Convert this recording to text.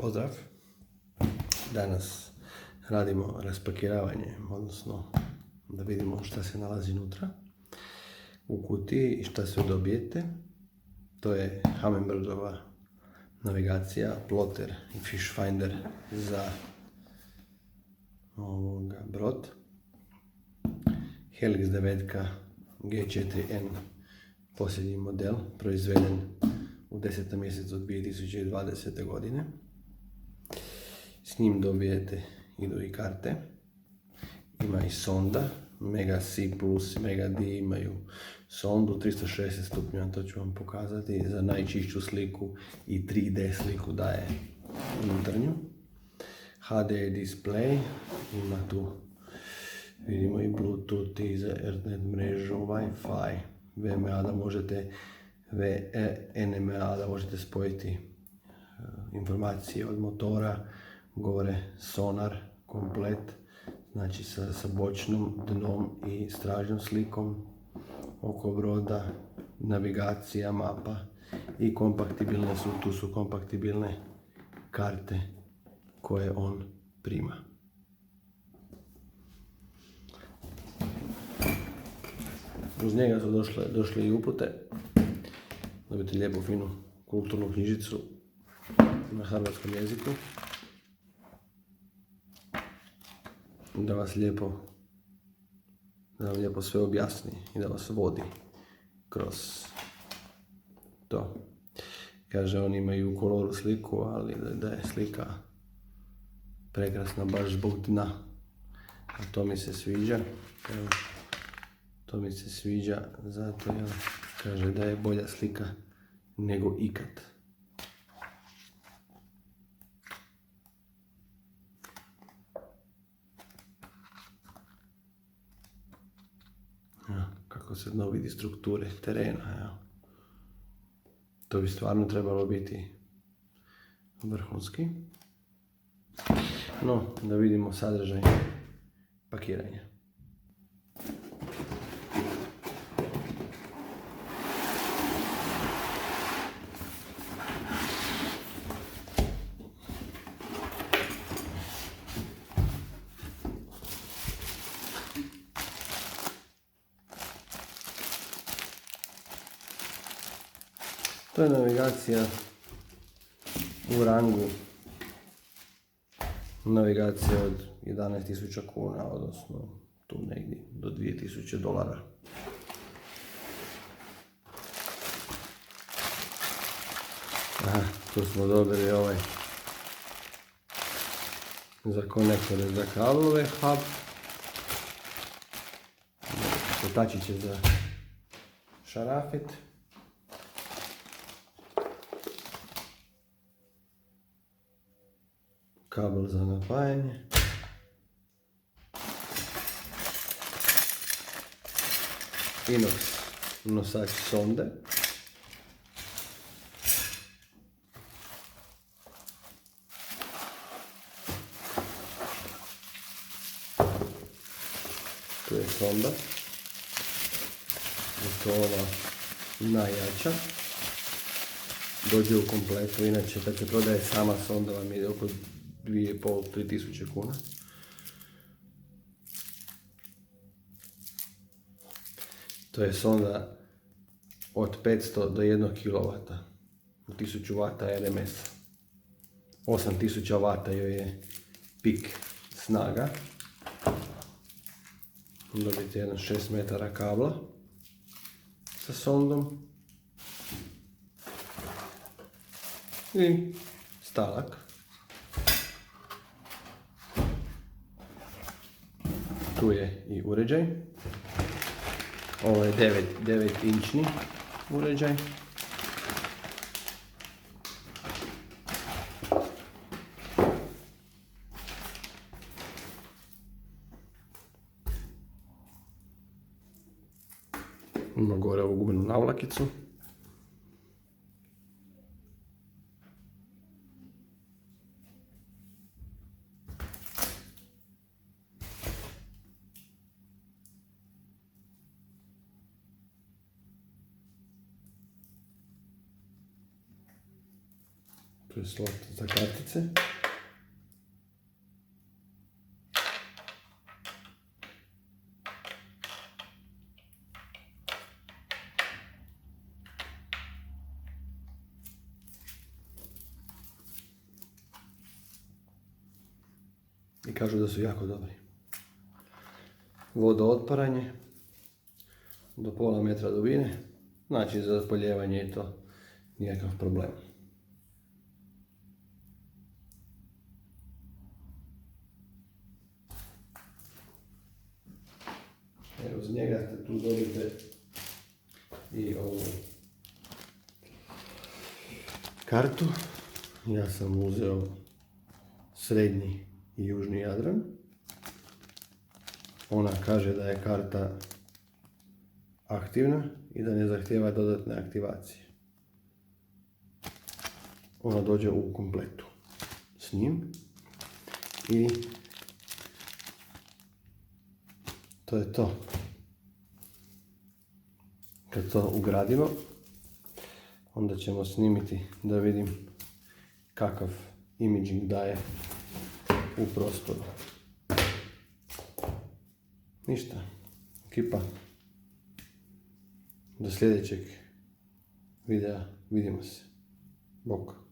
Pozdrav! Danas radimo raspakiravanje, odnosno da vidimo šta se nalazi unutra u kutiji i šta sve dobijete. To je Humminbirdova navigacija, ploter i fish finder za brod. Helix 9 G4N, posljednji model, proizveden u 10. mjesecu 2020. godine. S njim dobijete, idu i karte, ima i sonda, Mega C plus i Mega D imaju sondu 360 stupnjeva, to ću vam pokazati, za najčišću sliku i 3D sliku daje unutarnju. HD display, ima tu, vidimo i Bluetooth i za Ethernet mrežu, Wi-Fi, VMA da možete, NMA da možete spojiti informacije od motora, gore sonar komplet, znači sa bočnom, dnom i stražnjom slikom oko broda, navigacija, mapa i kompatibilne su, tu su kompatibilne karte koje on prima. Uz njega su došle i upute, dobite lijepu finu kulturnu knjižicu na hrvatskom jeziku, da vam lijepo sve objasni i da vas vodi kroz to. Kaže, oni imaju u koloru sliku, ali da je slika prekrasna baš zbog dna. A to mi se sviđa. Evo, to mi se sviđa zato jer kaže da je bolja slika nego ikad. Kako se dno vidi strukture terena. To bi stvarno trebalo biti vrhunski. No, da vidimo sadržaj pakiranja. To je navigacija u rangu navigacije od 11.000 kuna, odnosno tu negdje do $2.000. Tu smo dobili ovaj za konektore za kablove, hub, kotačiće za šarafit, kabel za napajanje, inox nosač sonde, tu je sonda, to je ova najjača, dođe u kompletu, inače kad se prodaje sama sonda vam je oko 2.500–3.000 kuna. To je sonda od 500 do 1 kW, u 1000 W RMS. 8000 W joj je pik snaga. Dobite jedan 6 metara kabla sa sondom i stalak. Tu je i uređaj. Ovo je 9-inčni uređaj. Ima gore ovu gumenu navlakicu. Tu je slot za kartice. I kažu da su jako dobri. Vodootparanje do pola metra dubine, znači za poljevanje je to nikakav problem. Evo, uz njega tu dobite i ovu kartu. Ja sam uzeo srednji i južni Jadran. Ona kaže da je karta aktivna i da ne zahtijeva dodatne aktivacije. Ona dođe u kompletu s njim i to je to. Kad to ugradimo, onda ćemo snimiti da vidim kakav imaging daje u prostoru. Ništa, ekipa. Do sljedećeg videa vidimo se. Bok.